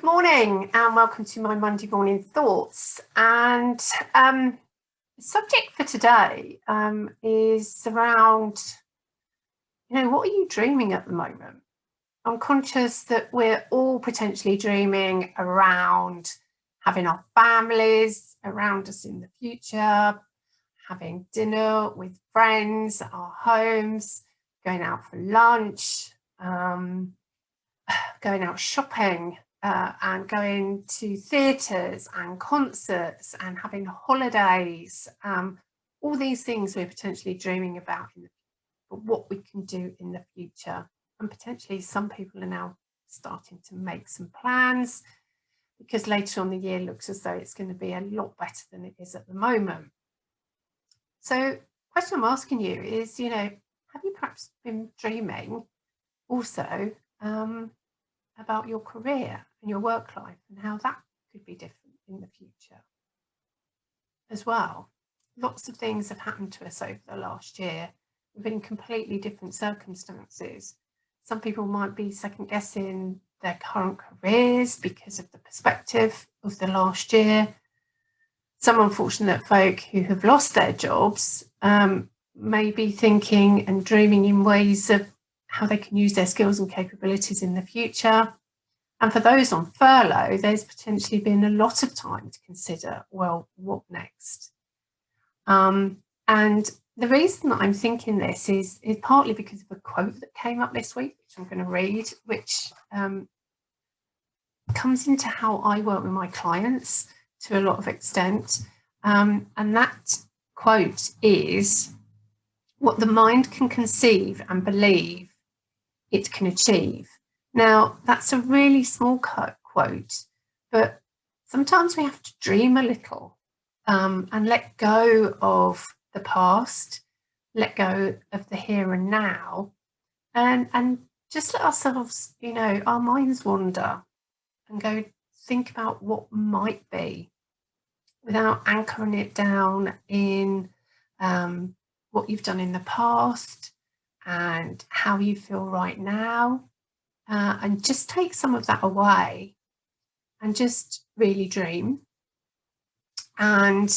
morning and welcome to my Monday morning thoughts. And the subject for today is around, what are you dreaming at the moment? I'm conscious that we're all potentially dreaming around having our families around us in the future, having dinner with friends at our homes, going out for lunch, going out shopping, and going to theatres and concerts and having holidays, all these things we're potentially dreaming about, but what we can do in the future. And potentially some people are now starting to make some plans because later on the year looks as though it's going to be a lot better than it is at the moment. So the question I'm asking you is, have you perhaps been dreaming also about your career and your work life and how that could be different in the future as well? Lots of things have happened to us over the last year. We've been in completely different circumstances. Some people might be second guessing their current careers because of the perspective of the last year. Some unfortunate folk who have lost their jobs may be thinking and dreaming in ways of how they can use their skills and capabilities in the future. And for those on furlough, there's potentially been a lot of time to consider, well, what next? And the reason that I'm thinking this is partly because of a quote that came up this week, which I'm going to read, which comes into how I work with my clients to a lot of extent. And that quote is, "What the mind can conceive and believe, it can achieve." Now, that's a really small quote, but sometimes we have to dream a little and let go of the past, let go of the here and now, and just let ourselves, our minds wander and go think about what might be without anchoring it down in what you've done in the past and how you feel right now, and just take some of that away and just really dream. And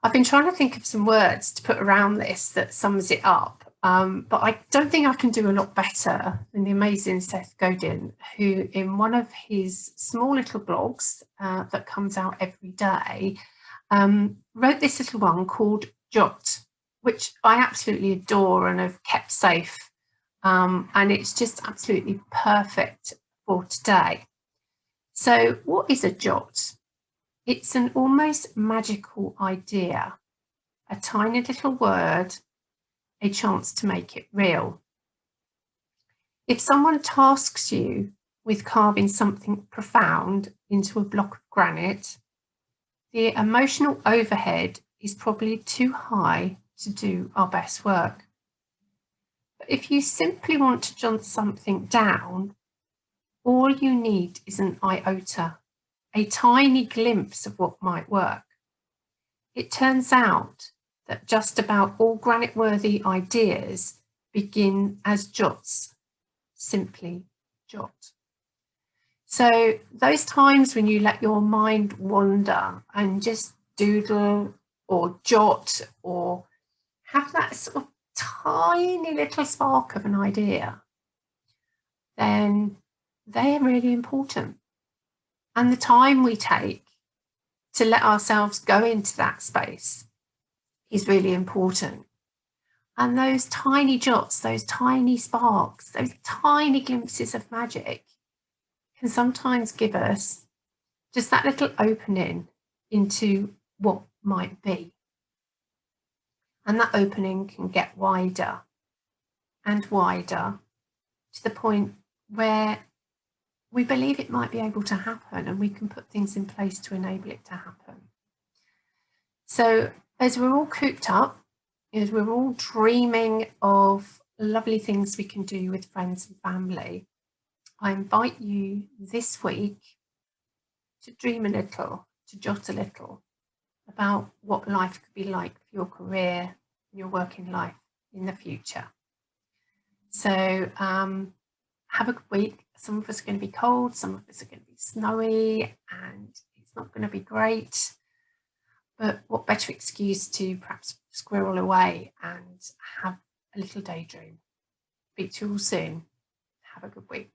I've been trying to think of some words to put around this that sums it up, but I don't think I can do a lot better than the amazing Seth Godin, who in one of his small little blogs that comes out every day, wrote this little one called Jot, which I absolutely adore and have kept safe. And it's just absolutely perfect for today. So what is a jot? It's an almost magical idea, a tiny little word, a chance to make it real. If someone tasks you with carving something profound into a block of granite, the emotional overhead is probably too high to do our best work. But if you simply want to jot something down, all you need is an iota, a tiny glimpse of what might work. It turns out that just about all granite-worthy ideas begin as jots, simply jot. So those times when you let your mind wander and just doodle or jot or have that sort of tiny little spark of an idea, then they're really important. And the time we take to let ourselves go into that space is really important. And those tiny jots, those tiny sparks, those tiny glimpses of magic can sometimes give us just that little opening into what might be. And that opening can get wider and wider to the point where we believe it might be able to happen and we can put things in place to enable it to happen. So as we're all cooped up, as we're all dreaming of lovely things we can do with friends and family, I invite you this week to dream a little, to jot a little about what life could be like for your career and your working life in the future. So have a good week. Some of us are going to be cold, some of us are going to be snowy and it's not going to be great. But what better excuse to perhaps squirrel away and have a little daydream. Speak to you all soon. Have a good week.